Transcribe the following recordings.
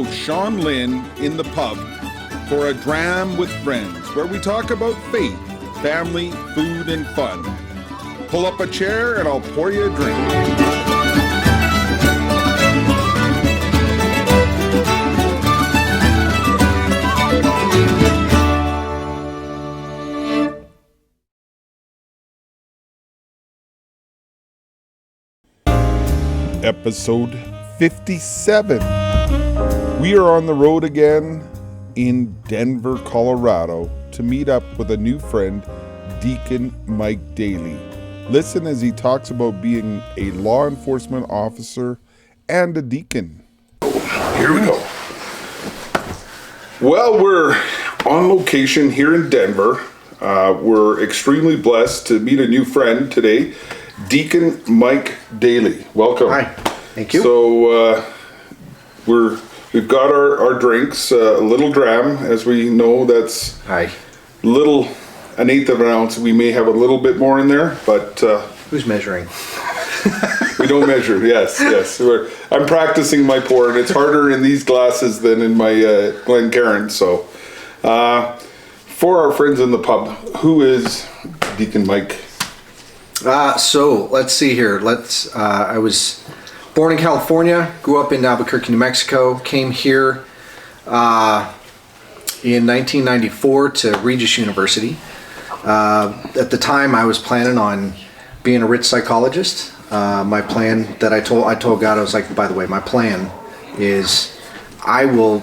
host Sean Lynn in the pub for a Dram with friends, where we talk about faith, family, food, and fun. Pull up a chair and I'll pour you a drink. Episode 57. We are on the road again in Denver, Colorado to meet up with a new friend, Deacon Mike Daly. Listen as he talks about being a law enforcement officer and a deacon. Here we go. Well, we're on location here in Denver. We're extremely blessed to meet a new friend today, Deacon Mike Daly. Welcome. Hi. Thank you. So we've got our drinks, a little Dram, as we know. That's little, an eighth of an ounce. We may have a little bit more in there, but who's measuring? We don't measure. Yes. I'm practicing my pour, and it's harder in these glasses than in my Glencairn. So, for our friends in the pub, who is Deacon Mike? So let's see here. I was born in California, grew up in Albuquerque, New Mexico, came here in 1994 to Regis University. At the time, I was planning on being a rich psychologist. My plan that I told God, I was like, by the way, my plan is I will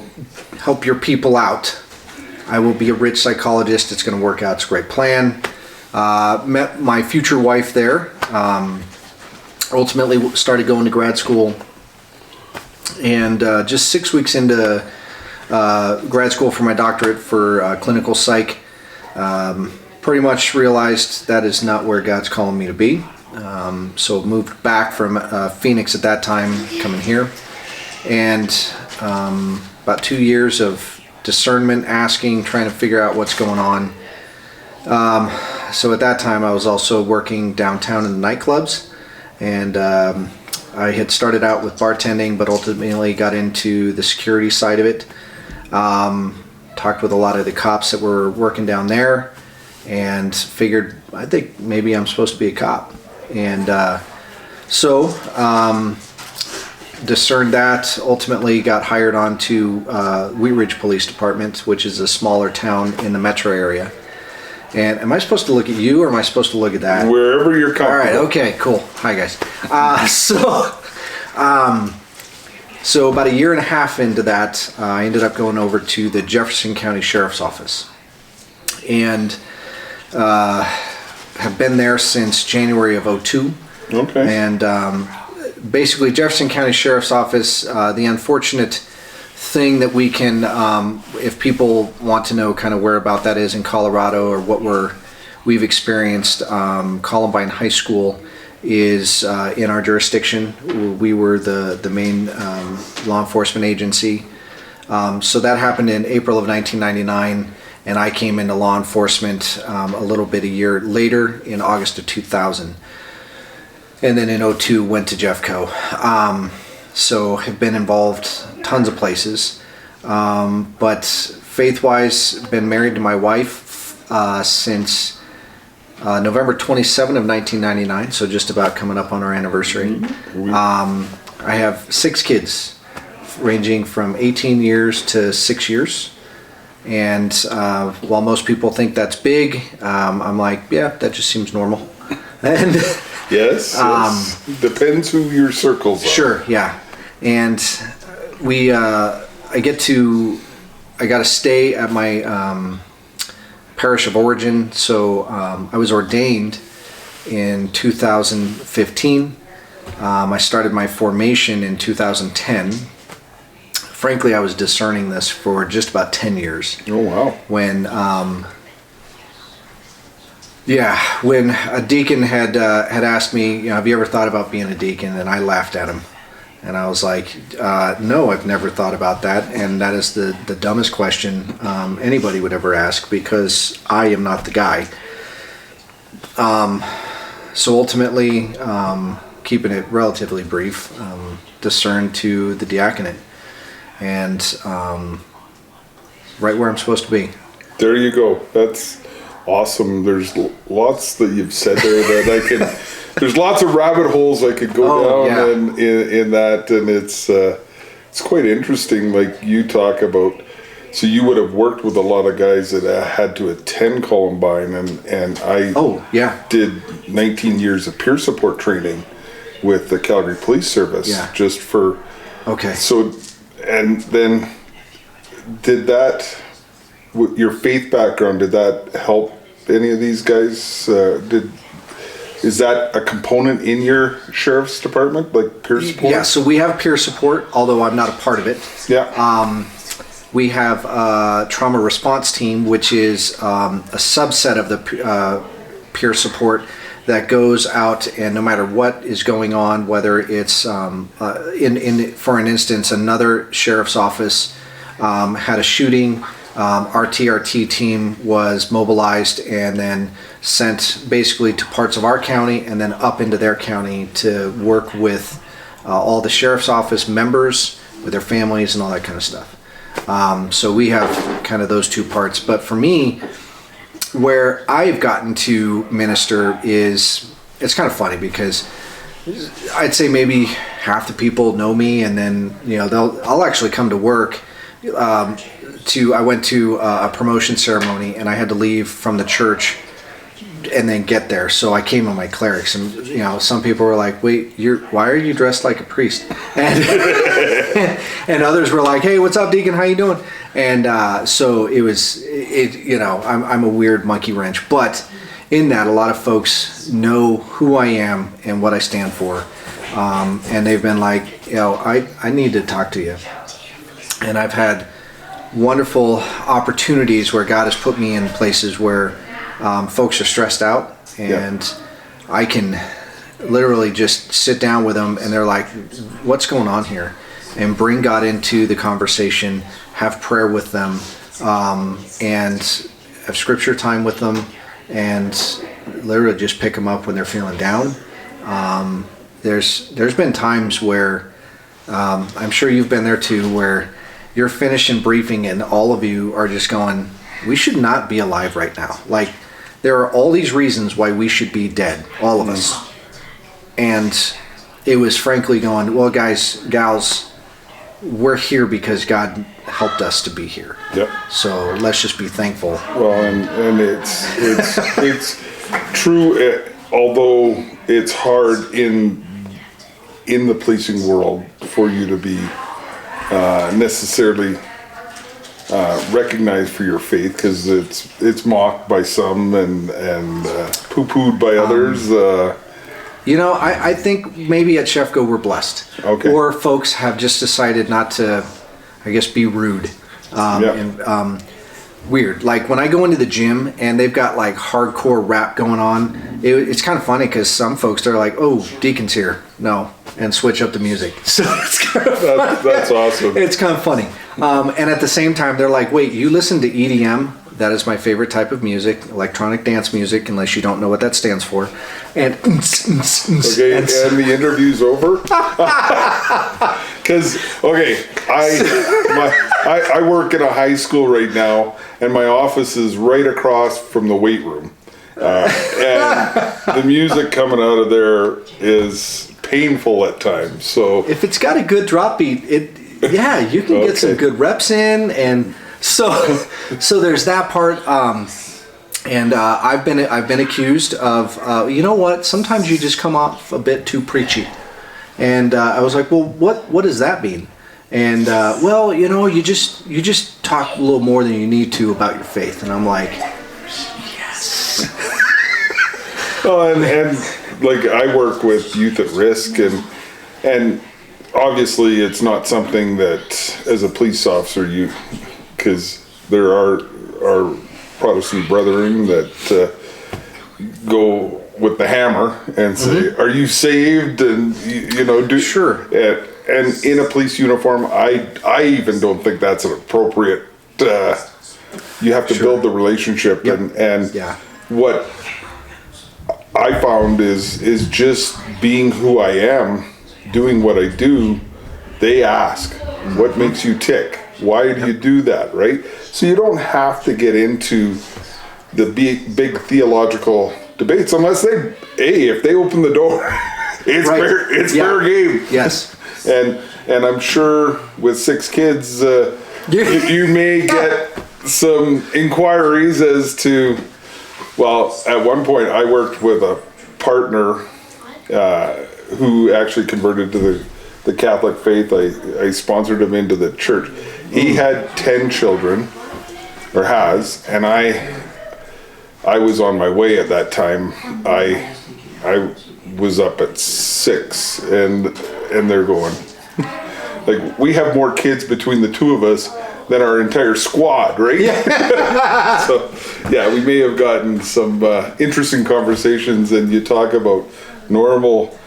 help your people out. I will be a rich psychologist. It's going to work out. It's a great plan. Met my future wife there. Ultimately started going to grad school, and just 6 weeks into grad school for my doctorate for clinical psych, pretty much realized that is not where God's calling me to be. So moved back from Phoenix at that time, coming here, and about 2 years of discernment, asking, trying to figure out what's going on. So at that time I was also working downtown in the nightclubs, and I had started out with bartending, but ultimately got into the security side of it. Talked with a lot of the cops that were working down there, and figured I think maybe I'm supposed to be a cop. And so discerned that, ultimately got hired on to Wheat Ridge Police Department, which is a smaller town in the metro area. And am I supposed to look at you, or am I supposed to look at that? Wherever you're comfortable. All right, okay, cool. Hi, guys. So about a year and a half into that, I ended up going over to the Jefferson County Sheriff's Office. And have been there since January of 2002. Okay. And basically, Jefferson County Sheriff's Office, the unfortunate thing that we can, if people want to know kind of where about that is in Colorado, or what we've experienced, Columbine High School is in our jurisdiction. We were the main law enforcement agency. So that happened in April of 1999, and I came into law enforcement a little bit a year later in August of 2000. And then in 2002 went to Jeffco. So have been involved tons of places, but faith-wise, been married to my wife since November 27 of 1999, so just about coming up on our anniversary. I have 6 kids, ranging from 18 years to 6 years, and while most people think that's big, I'm like, yeah, that just seems normal. And yes. Depends who your circles are. Sure, yeah. And we, I got to stay at my parish of origin. So I was ordained in 2015. I started my formation in 2010. Frankly, I was discerning this for just about 10 years. Oh, wow. When a deacon had asked me, have you ever thought about being a deacon? And I laughed at him. And I was like, no, I've never thought about that. And that is the dumbest question anybody would ever ask, because I am not the guy. So ultimately, keeping it relatively brief, discerned to the diaconate. and right where I'm supposed to be. There you go. That's awesome. There's lots that you've said there that I can. There's lots of rabbit holes I could go down in that, and it's quite interesting. Like you talk about, so you would have worked with a lot of guys that had to attend Columbine, and I did 19 years of peer support training with the Calgary Police Service, just for So, and then did that. Your faith background, did that help any of these guys? Is that a component in your sheriff's department, like peer support? Yeah, so we have peer support, although I'm not a part of it. Yeah. We have a trauma response team, which is a subset of the peer support that goes out, and no matter what is going on, whether it's for an instance, another sheriff's office had a shooting. Our TRT team was mobilized and then sent basically to parts of our county and then up into their county to work with all the sheriff's office members, with their families and all that kind of stuff. So we have kind of those two parts. But for me, where I've gotten to minister is, it's kind of funny because I'd say maybe half the people know me, and then I'll actually come to work. I went to a promotion ceremony, and I had to leave from the church and then get there. So I came in my clerics, and some people were like, "Wait, why are you dressed like a priest?" And and others were like, "Hey, what's up, Deacon? How you doing?" And so I'm a weird monkey wrench, but in that, a lot of folks know who I am and what I stand for, and they've been like, I need to talk to you, and I've had wonderful opportunities where God has put me in places where folks are stressed out, and I can literally just sit down with them, and they're like, "What's going on here?" And bring God into the conversation, have prayer with them, and have scripture time with them, and literally just pick them up when they're feeling down. There's been times where I'm sure you've been there too, where you're finishing briefing and all of you are just going, "We should not be alive right now. Like, there are all these reasons why we should be dead, all of us." And it was frankly going, "Well, guys, gals, we're here because God helped us to be here. Yep. So let's just be thankful." Well, and it's true. Although it's hard in the policing world for you to be necessarily recognized for your faith, because it's mocked by some and poo-pooed by others. I think maybe at Shefco we're blessed. Okay. Or folks have just decided not to, I guess, be rude. And weird. Like when I go into the gym and they've got like hardcore rap going on, it's kind of funny because some folks, they're like, "Oh, Deacon's here. No." And switch up the music. So it's kind of that's awesome. It's kind of funny. And at the same time, they're like, "Wait, you listen to EDM? That is my favorite type of music, electronic dance music, unless you don't know what that stands for." And okay, and the interview's over. Because I work in a high school right now, and my office is right across from the weight room, and the music coming out of there is painful at times. So if it's got a good drop beat, you can get some good reps in, and so there's that part. And I've been accused of sometimes you just come off a bit too preachy, and I was like, "Well, what does that mean?" And you just talk a little more than you need to about your faith, and I'm like, yes. Well, and like I work with youth at risk, and obviously it's not something that as a police officer because there are Protestant brethren that go with the hammer and say, "Are you saved?" And do sure. And in a police uniform, I even don't think that's an appropriate. You have to build the relationship, and what I found is just being who I am, doing what I do. They ask, What makes you tick? Why do you do that, right? So you don't have to get into the big theological debates unless if they open the door, it's fair game. Yes. And I'm sure with 6 kids, you may get some inquiries as to, well, at one point I worked with a partner who actually converted to the Catholic faith. I sponsored him into the church. He had 10 children, or has, and I was on my way at that time. I was up at 6, and they're going, like, we have more kids between the 2 of us than our entire squad, right? Yeah. So, yeah, we may have gotten some interesting conversations, and you talk about normal.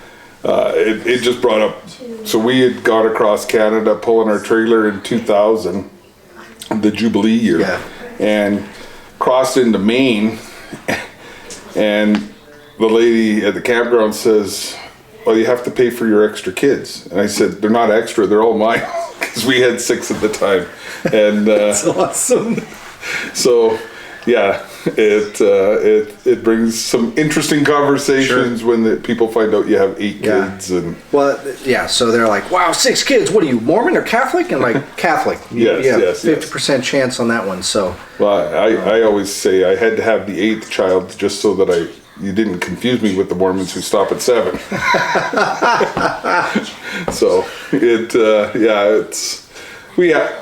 It just brought up. So we had got across Canada pulling our trailer in 2000, the Jubilee year, and crossed into Maine, and the lady at the campground says, "Well, you have to pay for your extra kids." And I said, "They're not extra; they're all mine," because we had 6 at the time. And that's awesome. So, yeah, it brings some interesting conversations when people find out you have 8 kids. And so they're like, "Wow, 6 kids! What are you, Mormon or Catholic?" And like, Catholic. Yes. 50% chance on that one. So, well, I always say I had to have the 8th child just so that you didn't confuse me with the Mormons who stop at 7. So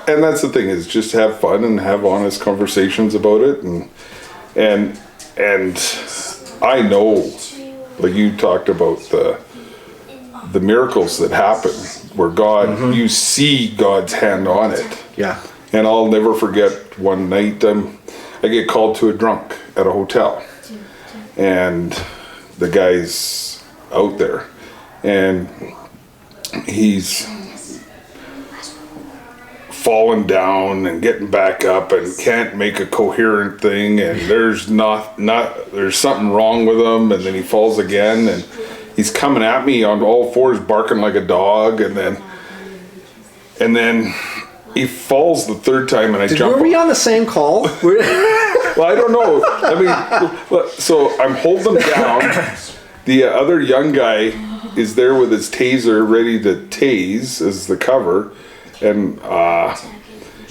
and that's the thing, is just have fun and have honest conversations about it, and I know, like you talked about the miracles that happen where God, you see God's hand on it. Yeah. And I'll never forget one night I get called to a drunk at a hotel, and the guy's out there, and he's falling down and getting back up and can't make a coherent thing, and there's something wrong with him, and then he falls again, and he's coming at me on all 4s barking like a dog, and then he falls the 3rd time, and I jump. Were we on the same call? Well, I don't know. I mean, so I'm holding him down. The other young guy is there with his taser ready to tase as the cover. And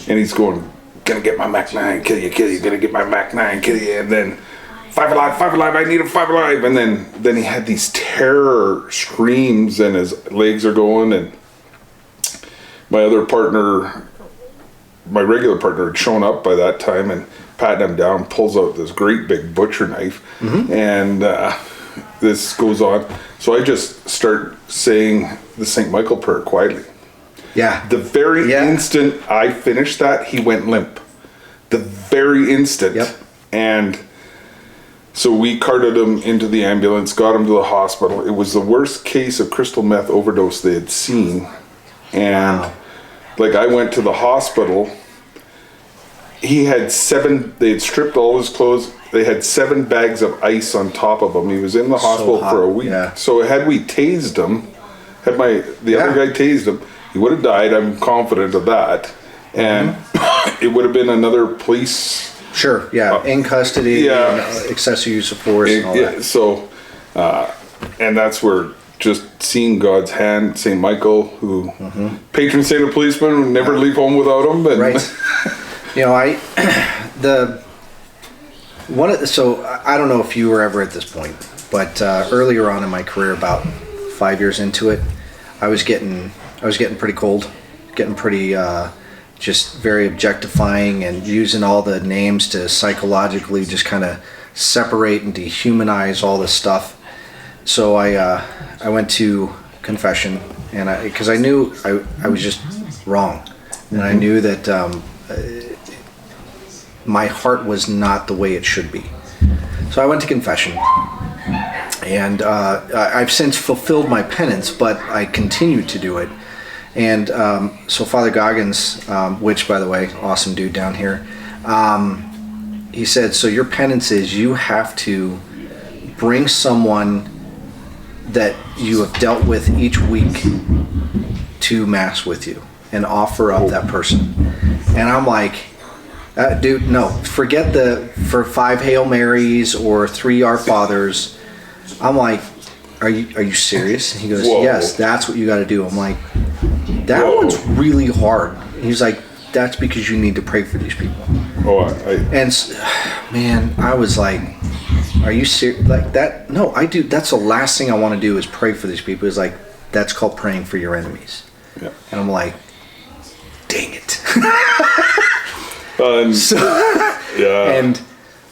he's going, "Gonna get my Mac 9, kill you, gonna get my Mac 9, kill you." And then, 5 alive, I need him 5 alive. And then he had these terror screams, and his legs are going. And my other partner, my regular partner, had shown up by that time and patting him down, pulls out this great big butcher knife, and this goes on. So I just start saying the St. Michael prayer quietly. Yeah. The very instant I finished that, he went limp. The very instant. Yep. And so we carted him into the ambulance, got him to the hospital. It was the worst case of crystal meth overdose they had seen. And like, I went to the hospital. He had they had stripped all his clothes. They had 7 bags of ice on top of him. He was in the hospital for a week. Yeah. So had we tased him, had the other guy tased him, he would have died. I'm confident of that. And it would have been another police. Sure, in custody, and excessive use of force and all that. So, and that's where just seeing God's hand, St. Michael, who patron saint of policemen, would never leave home without him. And right. So I don't know if you were ever at this point, but earlier on in my career, about 5 years into it, I was getting pretty cold, getting pretty just very objectifying, and using all the names to psychologically just kind of separate and dehumanize all this stuff. So I went to confession, and because I knew I was just wrong, and I knew that my heart was not the way it should be. So I went to confession, and I've since fulfilled my penance, but I continued to do it. And so Father Goggins, which, by the way, awesome dude down here, he said, so your penance is you have to bring someone that you have dealt with each week to Mass with you. and offer up that person. And I'm like, dude, no, forget for 5 Hail Marys or 3 Our Fathers. I'm like, are you serious? And he goes, Whoa. yes, that's what you got to do. I'm like, that one's really hard. He's like, that's because you need to pray for these people. Man, I was like, are you serious? Like that? No, I do. That's the last thing I want to do is pray for these people. It's like, that's called praying for your enemies. Yeah. And I'm like, dang it.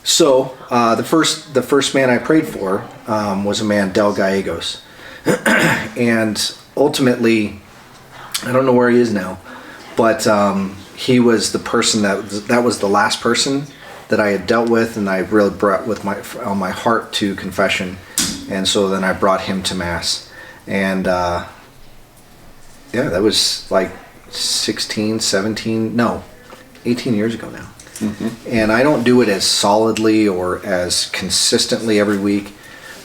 So the first man I prayed for was a man, Del Gallegos. And ultimately, I don't know where he is now, but he was the person that was the last person that I had dealt with, and I really brought on my heart to confession. And so then I brought him to Mass. And that was like 18 years ago now. Mm-hmm. And I don't do it as solidly or as consistently every week,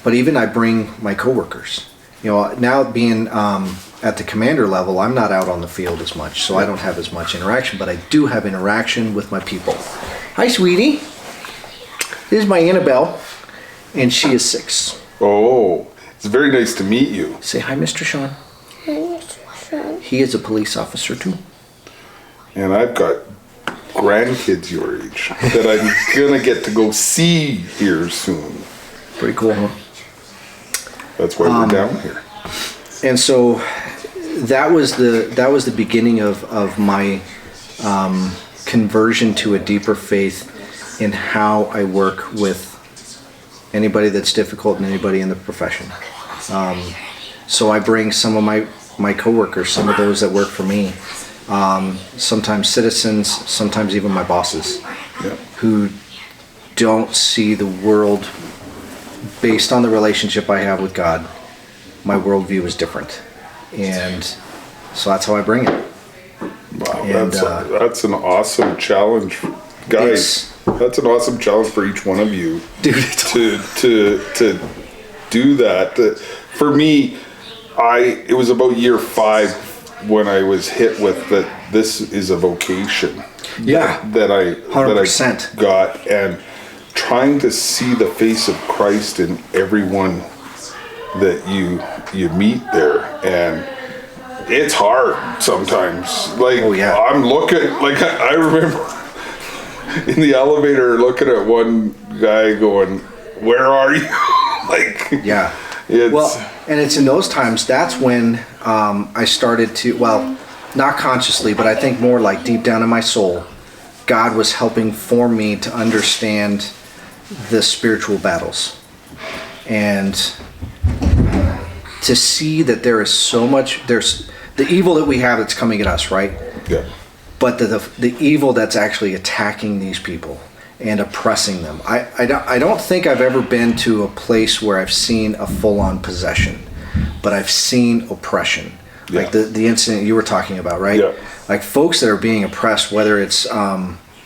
but even I bring my coworkers. Now being at the commander level, I'm not out on the field as much, so I don't have as much interaction, but I do have interaction with my people. Hi, sweetie. This is my Annabelle, and she is 6. Oh, it's very nice to meet you. Say hi, Mr. Sean. Hi, Mr. Sean. He is a police officer too. And I've got grandkids your age that I'm gonna get to go see here soon. Pretty cool, huh? That's why we're down here. And so that was the beginning of my conversion to a deeper faith in how I work with anybody that's difficult and anybody in the profession. So I bring some of my coworkers, some of those that work for me, sometimes citizens, sometimes even my bosses, who don't see the world based on the relationship I have with God. My worldview is different, and so that's how I bring it. Wow, And, that's an awesome challenge, guys. That's an awesome challenge for each one of you, dude. to do that. For me, it was about year 5 when I was hit with that. This is a vocation. Yeah, that I 100%. got, and trying to see the face of Christ in everyone that you meet there, and it's hard sometimes. Like, I'm looking, like I remember in the elevator looking at one guy going, "Where are you?" Like, yeah. And it's in those times that's when I started to, not consciously, but I think more like deep down in my soul, God was helping form me to understand the spiritual battles, and to see that there is so much, there's the evil that we have that's coming at us, right? Yeah. But the evil that's actually attacking these people and oppressing them. I don't think I've ever been to a place where I've seen a full-on possession, but I've seen oppression. Yeah. Like the incident you were talking about, right? Yeah. Like folks that are being oppressed, whether it's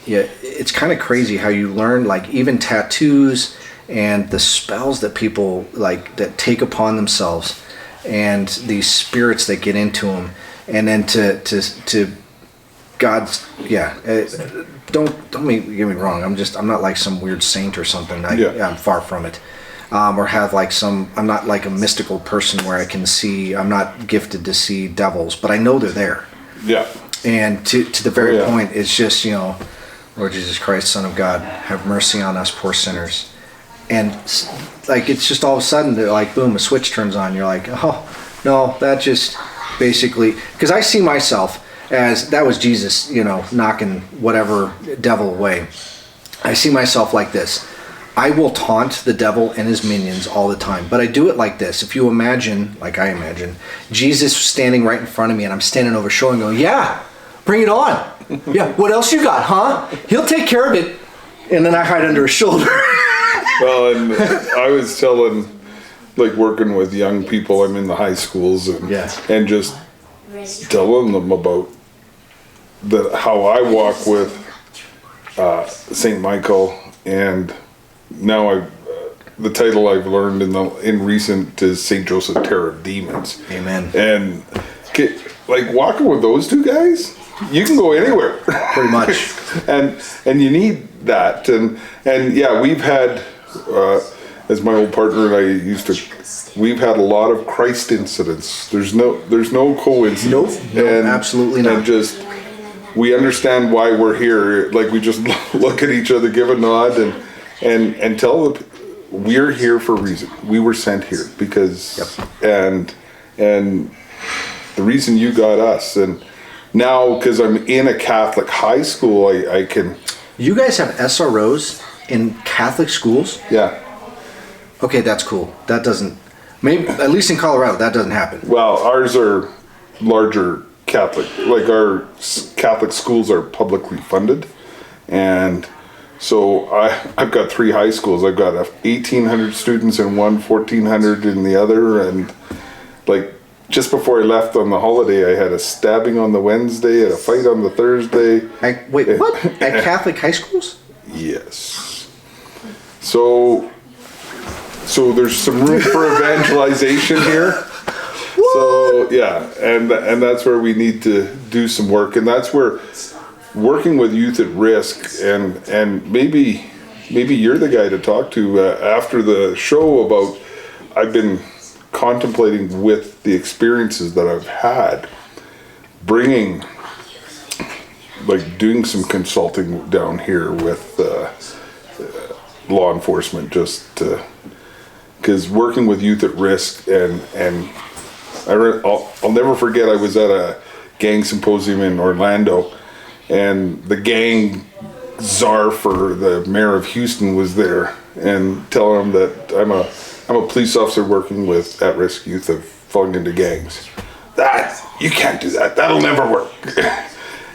it's kind of crazy how you learn, like even tattoos and the spells that people like that take upon themselves, and these spirits that get into them, and then to God's don't get me wrong. I'm not like some weird saint or something. I'm far from it. Or have like I'm not like a mystical person where I can see. I'm not gifted to see devils, but I know they're there. Yeah. And to the very point, it's just, Lord Jesus Christ, Son of God, have mercy on us poor sinners. And like, it's just all of a sudden, they're like, boom, a switch turns on. You're like, oh, no, that just basically, because I see myself as, that was Jesus, knocking whatever devil away. I see myself like this. I will taunt the devil and his minions all the time, but I do it like this. If you imagine, like I imagine, Jesus standing right in front of me and I'm standing over his shoulder and going, yeah, bring it on. Yeah, what else you got, huh? He'll take care of it. And then I hide under his shoulder. Well, and I was telling, like working with young people, I'm in the high schools, and just telling them about how I walk with St. Michael, and now the title I've learned in recent is St. Joseph, Terror of Demons. Amen. And like walking with those two guys, you can go anywhere. Pretty much. and you need that. And yeah, we've had, as my old partner and I used to, we've had a lot of Christ incidents. There's no coincidence. Nope, absolutely not. And just, we understand why we're here. Like, we just look at each other, give a nod, and tell we're here for a reason. We were sent here because, and the reason you got us. And now, because I'm in a Catholic high school, I can. You guys have SROs in Catholic schools? Yeah. Okay, that's cool. That doesn't, maybe, at least in Colorado, that doesn't happen. Well, ours are larger Catholic. Like, our Catholic schools are publicly funded. And so I've got 3 high schools. I've got 1,800 students in one, 1,400 in the other. And like, just before I left on the holiday, I had a stabbing on the Wednesday and a fight on the Thursday. Wait, what? At Catholic high schools? Yes. So there's some room for evangelization here. So yeah, and that's where we need to do some work, and that's where working with youth at risk, and maybe you're the guy to talk to after the show about. I've been contemplating with the experiences that I've had, doing some consulting down here with law enforcement, just because working with youth at risk, and I'll never forget, I was at a gang symposium in Orlando, and the gang czar for the mayor of Houston was there, and telling him that I'm a police officer working with at-risk youth of falling into gangs. You can't do that. That'll never work.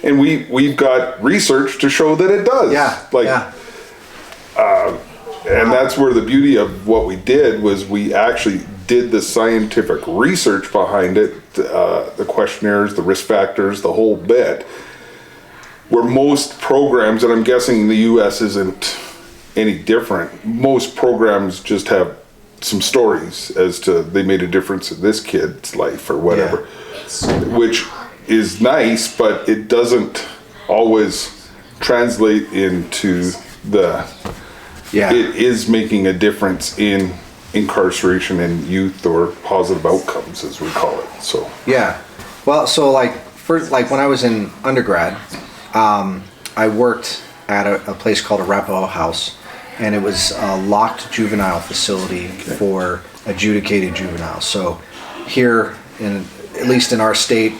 And we've got research to show that it does. Yeah. And that's where the beauty of what we did was we actually did the scientific research behind it, the questionnaires, the risk factors, the whole bit. Where most programs, and I'm guessing the U.S. isn't any different, most programs just have some stories as to they made a difference in this kid's life or whatever, which is nice, but it doesn't always translate into it is making a difference in incarceration in youth, or positive outcomes as we call it. So well, so when I was in undergrad, I worked at a place called Arapahoe House, and it was a locked juvenile facility for adjudicated juveniles. So here, at least in our state,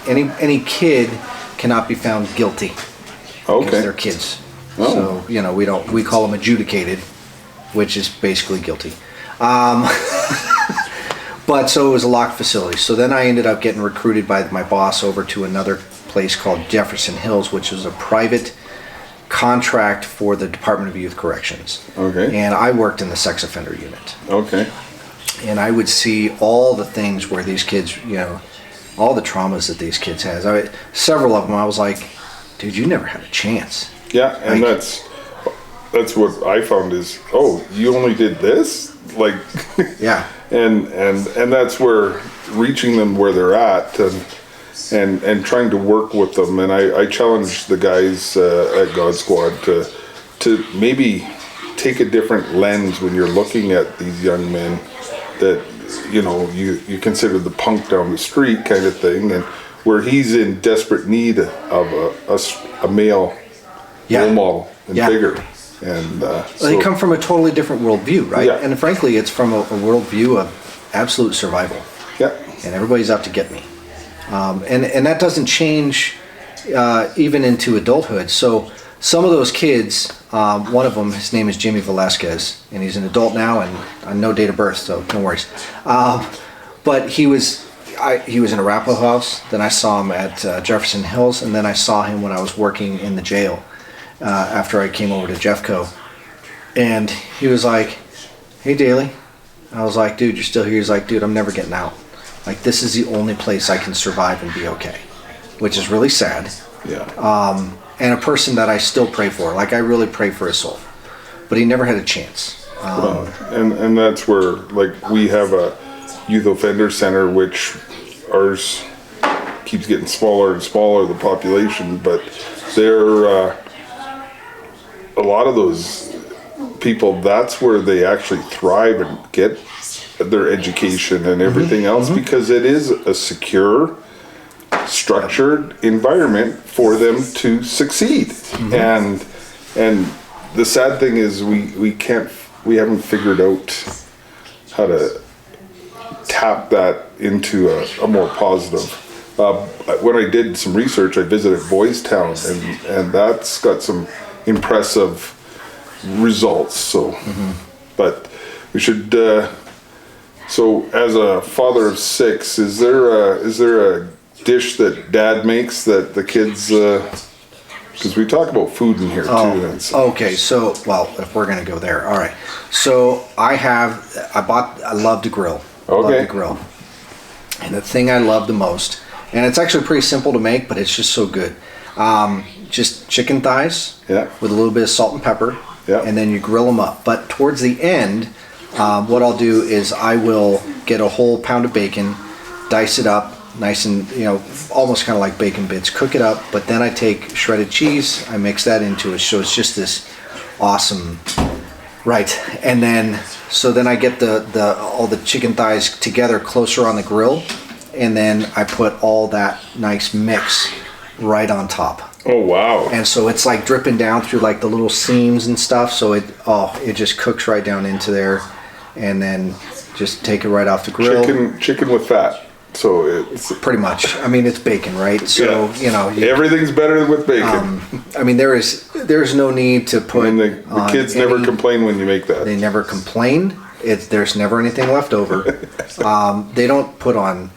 any kid cannot be found guilty because they're kids. So we call them adjudicated, which is basically guilty. But so it was a locked facility. So then I ended up getting recruited by my boss over to another place called Jefferson Hills, which was a private contract for the Department of Youth Corrections. Okay. And I worked in the sex offender unit. Okay. And I would see all the things where these kids, all the traumas that these kids has. Several of them, I was like, dude, you never had a chance. Yeah, and that's what I found is, you only did this? Like, yeah. And that's where reaching them where they're at, and trying to work with them. And I challenge the guys at God Squad to maybe take a different lens when you're looking at these young men that you consider the punk down the street kind of thing, and where he's in desperate need of a male role model and figure. And they come from a totally different worldview, right? Yeah. And frankly, it's from a worldview of absolute survival. Yeah. And everybody's out to get me. And that doesn't change even into adulthood. So some of those kids, one of them, his name is Jimmy Velasquez, and he's an adult now and no date of birth, so no worries. But he was in Arapahoe House. Then I saw him at Jefferson Hills, and then I saw him when I was working in the jail after I came over to Jeffco. And he was like, "Hey, Daly." I was like, "Dude, you're still here?" He's like, "Dude, I'm never getting out. Like, this is the only place I can survive and be okay," which is really sad. Yeah. And a person that I still pray for. Like, I really pray for his soul. But he never had a chance. And that's where, like, we have a youth offender center, which ours keeps getting smaller and smaller, the population, but they're a lot of those people, that's where they actually thrive and get their education and everything else, because it is a secure, structured environment for them to succeed. And the sad thing is we haven't figured out how to tap that into a more positive. When I did some research, I visited Boys Town, and that's got some impressive results. So, but we should. So, as a father of 6, is there a dish that Dad makes that the kids? Because we talk about food in here too. And so. Okay, so well, if we're gonna go there, all right. So I love to grill. Okay. Love to grill. And the thing I love the most, and it's actually pretty simple to make, but it's just so good. Just chicken thighs. Yeah. With a little bit of salt and pepper. Yeah. And then you grill them up. But towards the end, what I'll do is I will get a whole pound of bacon, dice it up, nice and, almost kind of like bacon bits, cook it up, but then I take shredded cheese, I mix that into it, so it's just this awesome, right, and then, so then I get all the chicken thighs together closer on the grill, and then I put all that nice mix right on top. Oh wow! And so it's like dripping down through like the little seams and stuff, so it just cooks right down into there, and then just take it right off the grill. Chicken with fat. So it's pretty much. I mean, it's bacon, right? So everything's better with bacon. I mean, there's no need to put. And the kids never complain when you make that. They never complain. There's never anything left over. They don't put on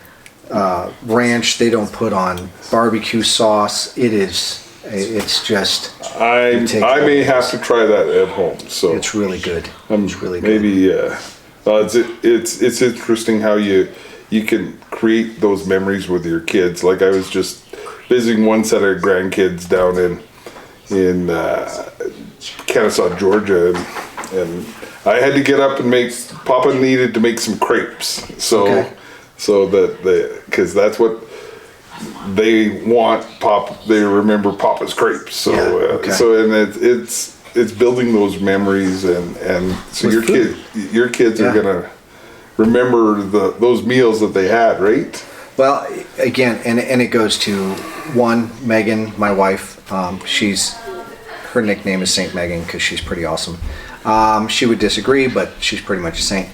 ranch. They don't put on barbecue sauce. It's just. I may have to try that at home. So it's really good. It's really good. Maybe it's interesting how you can create those memories with your kids. Like I was just visiting one set of grandkids down in Kennesaw, Georgia, and I had to get up and Papa needed to make some crepes. So that because that's what they want. They remember Papa's crepes. So it's building those memories, and so your kids are gonna remember those meals that they had, right? Well, again, and it goes to Megan, my wife. Her nickname is Saint Megan because she's pretty awesome. She would disagree, but she's pretty much a saint.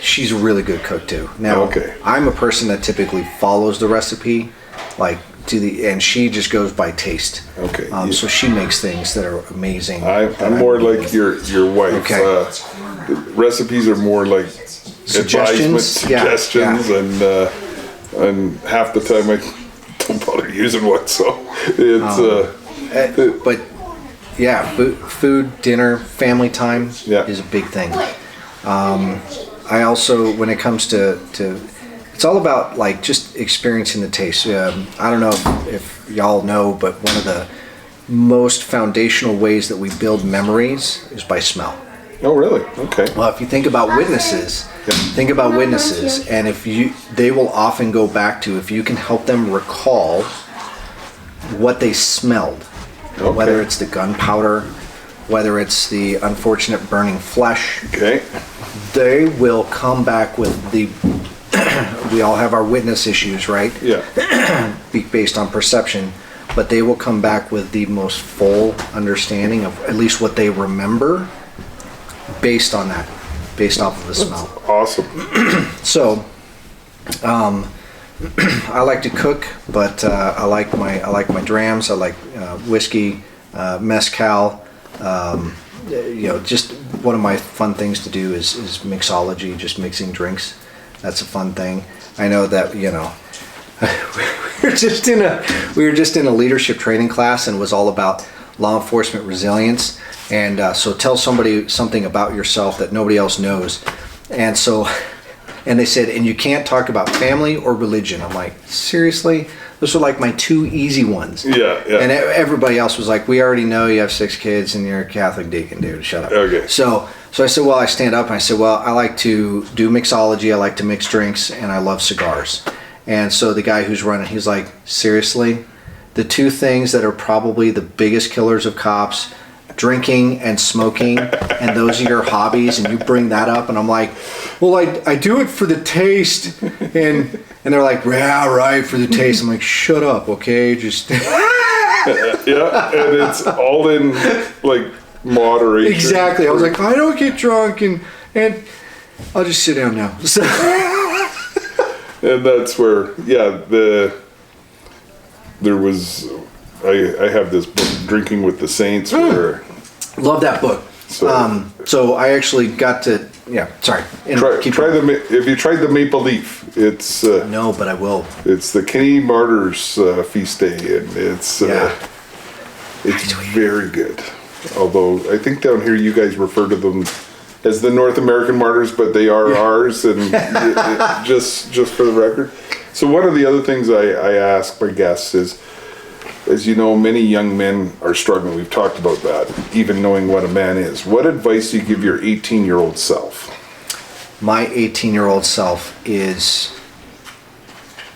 She's a really good cook too. Now, I'm a person that typically follows the recipe, and she just goes by taste. Okay. So she makes things that are amazing. I'm more like your wife. Okay. Recipes are more like suggestions, and half the time I don't bother using one. So it's but yeah, food, dinner, family time is a big thing. I also, when it comes to it's all about just experiencing the taste. I don't know if y'all know, but one of the most foundational ways that we build memories is by smell. Oh, really? Okay. Well, if you think about witnesses, and they will often go back to, if you can help them recall what they smelled, whether it's the gunpowder, whether it's the unfortunate burning flesh, they will come back with we all have our witness issues, right? Yeah. Based on perception, but they will come back with the most full understanding of at least what they remember based on that, based off of the smell. That's awesome. So, I like to cook, but I like my drams. I like whiskey, mezcal. Just one of my fun things to do is mixology, just mixing drinks. That's a fun thing. I know that we were just in a leadership training class, and it was all about law enforcement resilience. And so tell somebody something about yourself that nobody else knows. And they said, and you can't talk about family or religion. I'm like, seriously? Those are like my two easy ones. Yeah. And everybody else was like, we already know you have 6 kids and you're a Catholic deacon, dude. Shut up. Okay. So I said, well, I stand up and I said, well, I like to do mixology. I like to mix drinks, and I love cigars. And so the guy who's running, he's like, seriously? The two things that are probably the biggest killers of cops, drinking and smoking, and those are your hobbies, and you bring that up, and I'm like, well, I do it for the taste, and they're like, yeah, right, for the taste. I'm like, shut up, okay, just Yeah, and it's all in like moderation. exactly. I was like, I don't get drunk, and I'll just sit down now. So, and that's where, yeah, there was. I have this book, Drinking with the Saints, where love that book. So I actually got to, yeah. Sorry. If you tried the maple leaf, it's no, but I will. It's the Canadian Martyrs feast day, and it's very good. Although I think down here you guys refer to them as the North American Martyrs, but they are ours, and just for the record. So one of the other things I ask my guests is, as you know, many young men are struggling. We've talked about that, even knowing what a man is. What advice do you give your 18-year-old self? My 18-year-old self is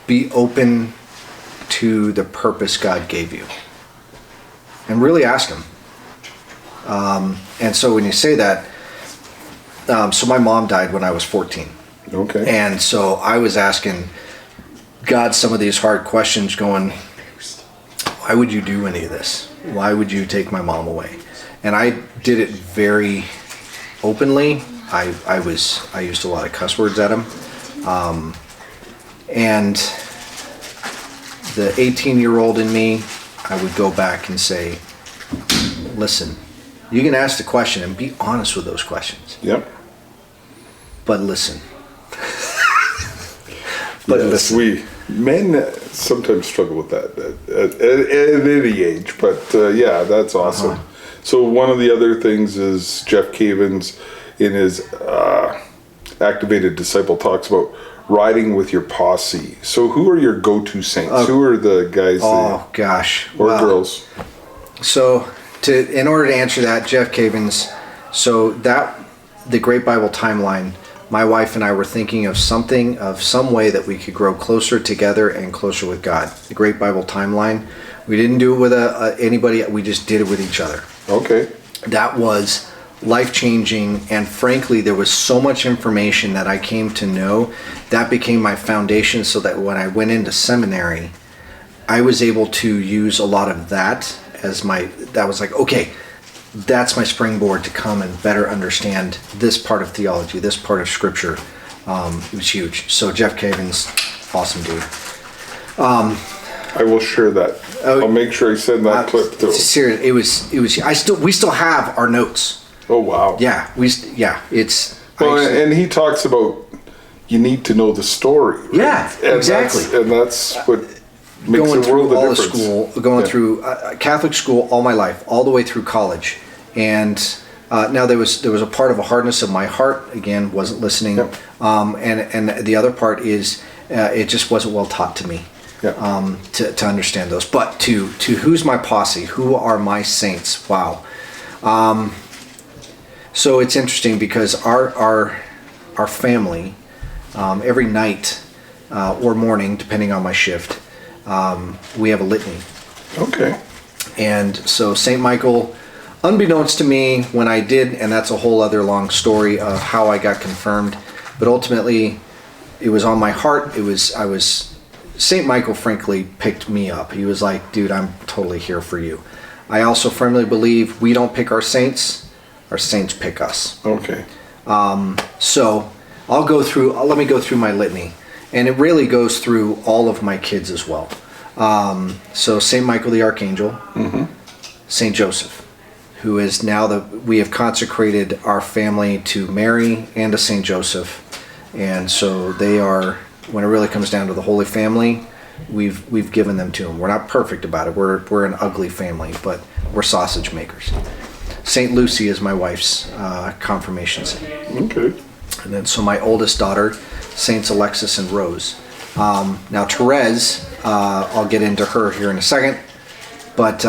be open to the purpose God gave you. And really ask Him. And so when you say that, so my mom died when I was 14. Okay. And so I was asking God some of these hard questions going, why would you do any of this? Why would you take my mom away? And I did it very openly. I used a lot of cuss words at him. And the 18-year-old in me, I would go back and say, listen, you can ask the question and be honest with those questions. Yep. But listen. Men sometimes struggle with that at any age, but yeah, that's awesome. So one of the other things is Jeff Cavins in his Activated Disciple talks about riding with your posse. So who are your go-to saints? Who are the guys? Girls? So in order to answer that, Jeff Cavins, so that the Great Bible Timeline, my wife and I were thinking of some way that we could grow closer together and closer with God. The Great Bible Timeline. We didn't do it with anybody. We just did it with each other. Okay. That was life-changing, and frankly, there was so much information that I came to know. That became my foundation, so that when I went into seminary, I was able to use a lot of that as that was like, okay, that's my springboard to come and better understand this part of theology, this part of scripture. It was huge. So Jeff Cavins, awesome dude. I will share that. I'll make sure I send that clip to him. Serious. It was. We still have our notes. Oh wow. Yeah. It's. Well, and he talks about you need to know the story. Right? Yeah. And exactly. That's what makes going the world through a all difference. the school, going through Catholic school all my life, all the way through college, and now there was a part of a hardness of my heart. Again, wasn't listening, Yep. And the other part is it just wasn't well taught to me. Yep. To understand those. But to who's my posse? Who are my saints? Wow. So it's interesting because our family every night or morning, depending on my shift, we have a litany. Okay. And so St. Michael, unbeknownst to me when I did, and that's a whole other long story of how I got confirmed, but ultimately it was on my heart. St. Michael frankly picked me up. He was like, dude, I'm totally here for you. I also firmly believe we don't pick our saints pick us. Okay. So let me go through my litany. And it really goes through all of my kids as well. So St. Michael the Archangel, St. Joseph, who is now we have consecrated our family to Mary and to St. Joseph. And so they are, when it really comes down to the Holy Family, we've given them to them. We're not perfect about it. We're an ugly family, but we're sausage makers. St. Lucy is my wife's confirmation saint. Okay. And then so my oldest daughter, Saints Alexis and Rose. Now Therese, I'll get into her here in a second. But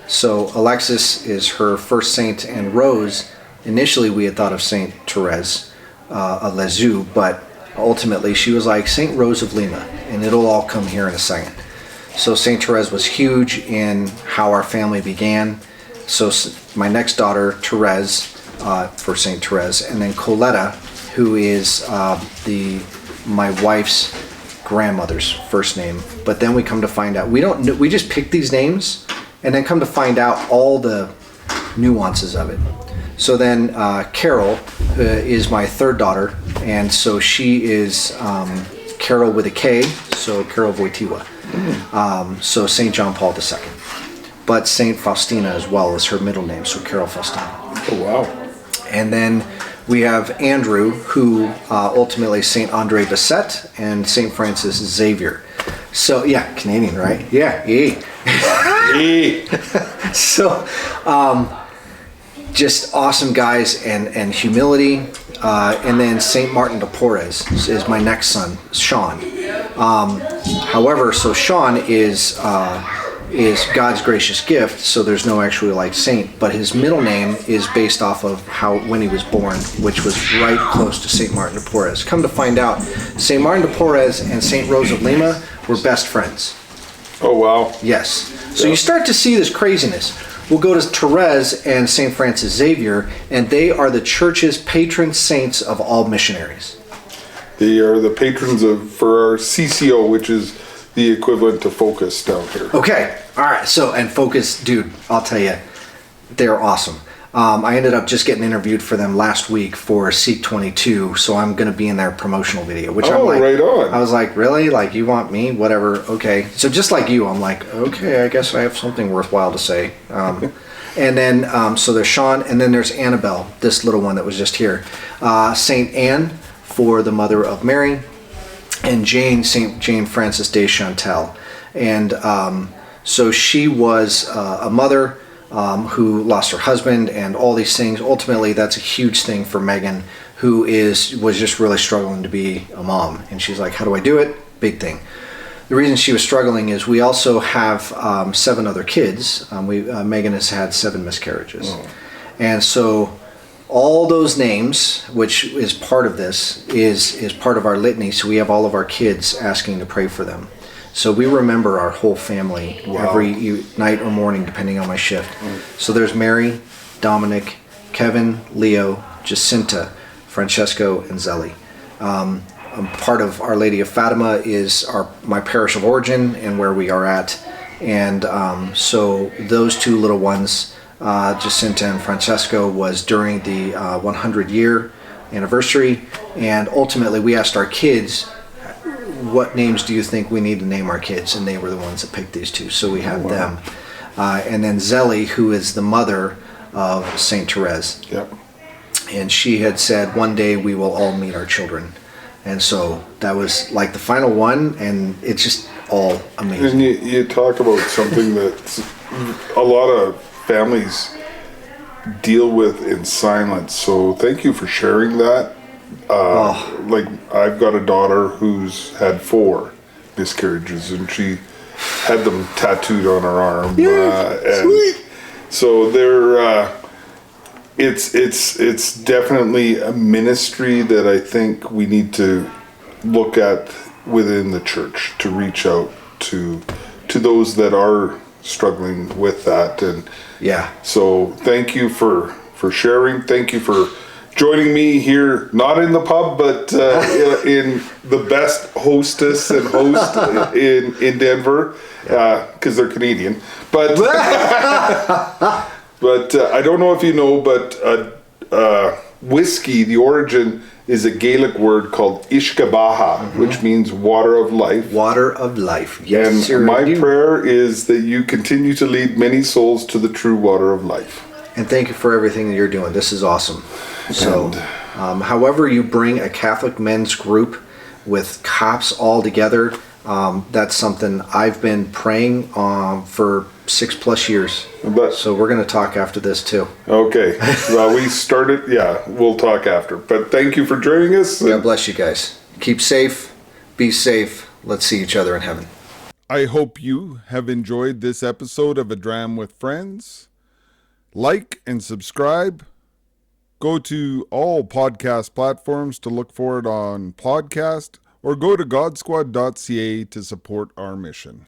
so Alexis is her first saint, and Rose, initially we had thought of Saint Therese of Lisieux, but ultimately, she was like, St. Rose of Lima, and it'll all come here in a second. So St. Therese was huge in how our family began. So my next daughter, Therese, for St. Therese, and then Coletta, who is my wife's grandmother's first name. But then we come to find out, we just pick these names, and then come to find out all the nuances of it. So then Carol is my third daughter, and so she is Carol with a K, so Carol Wojtyła. So St. John-Paul II. But St. Faustina as well is her middle name, so Carol Faustina. Oh, wow. And then we have Andrew, who ultimately St. Andre Bessette, and St. Francis Xavier. So, yeah, Canadian, right? Yeah, yeah. So, just awesome guys and humility. And then St. Martin de Porres is my next son, Sean. However, so Sean is God's gracious gift, so there's no actually like saint, but his middle name is based off of when he was born, which was right close to St. Martin de Porres. Come to find out, St. Martin de Porres and St. Rose of Lima were best friends. Oh, wow. Yes. So you start to see this craziness. We'll go to Therese and St. Francis Xavier, and they are the church's patron saints of all missionaries. They are the patrons for our CCO, which is the equivalent to Focus down here. Okay. All right. So, and Focus, dude, I'll tell you, they're awesome. I ended up just getting interviewed for them last week for Seek 22, so I'm going to be in their promotional video, which I'm like, right on. I was like, really? Like, you want me? Whatever. Okay. So just like you, I'm like, okay, I guess I have something worthwhile to say. And then, so there's Sean, and then there's Annabelle, this little one that was just here. Saint Anne for the Mother of Mary, and Jane, Saint Jane Frances de Chantal. And so she was a mother who lost her husband and all these things. Ultimately, that's a huge thing for Megan, who was just really struggling to be a mom. And she's like, how do I do it? Big thing. The reason she was struggling is we also have 7 other kids. Megan has had 7 miscarriages. Oh. And so all those names, which is part of this, is part of our litany. So we have all of our kids asking to pray for them. So we remember our whole family every night or morning, depending on my shift. So there's Mary, Dominic, Kevin, Leo, Jacinta, Francesco, and Zelly. Part of Our Lady of Fatima is my parish of origin and where we are at. And so those 2 little ones, Jacinta and Francesco, was during the 100-year anniversary. And ultimately we asked our kids, what names do you think we need to name our kids? And they were the ones that picked these 2. So we have them. And then Zelly, who is the mother of St. Therese. Yep. And she had said, one day we will all meet our children. And so that was like the final one, and it's just all amazing. And you talk about something that a lot of families deal with in silence. So thank you for sharing that. Like, I've got a daughter who's had 4 miscarriages, and she had them tattooed on her arm. Sweet. So they're it's definitely a ministry that I think we need to look at within the church, to reach out to those that are struggling with that. And so thank you for sharing. Thank you for joining me here, not in the pub, but in the best hostess and host in Denver, because they're Canadian. But but I don't know if you know, but whiskey, the origin is a Gaelic word called Ishkabaha, which means water of life. Water of life. Yes, and sir, my prayer is that you continue to lead many souls to the true water of life. And thank you for everything that you're doing. This is awesome. So, however you bring a Catholic men's group with cops all together, that's something I've been praying for 6+ years. So we're going to talk after this too. Okay. Well, we started. Yeah, we'll talk after. But thank you for joining us. God bless you guys. Keep safe. Be safe. Let's see each other in heaven. I hope you have enjoyed this episode of A Dram with Friends. Like and subscribe. Go to all podcast platforms to look for it on podcast, or go to godsquad.ca to support our mission.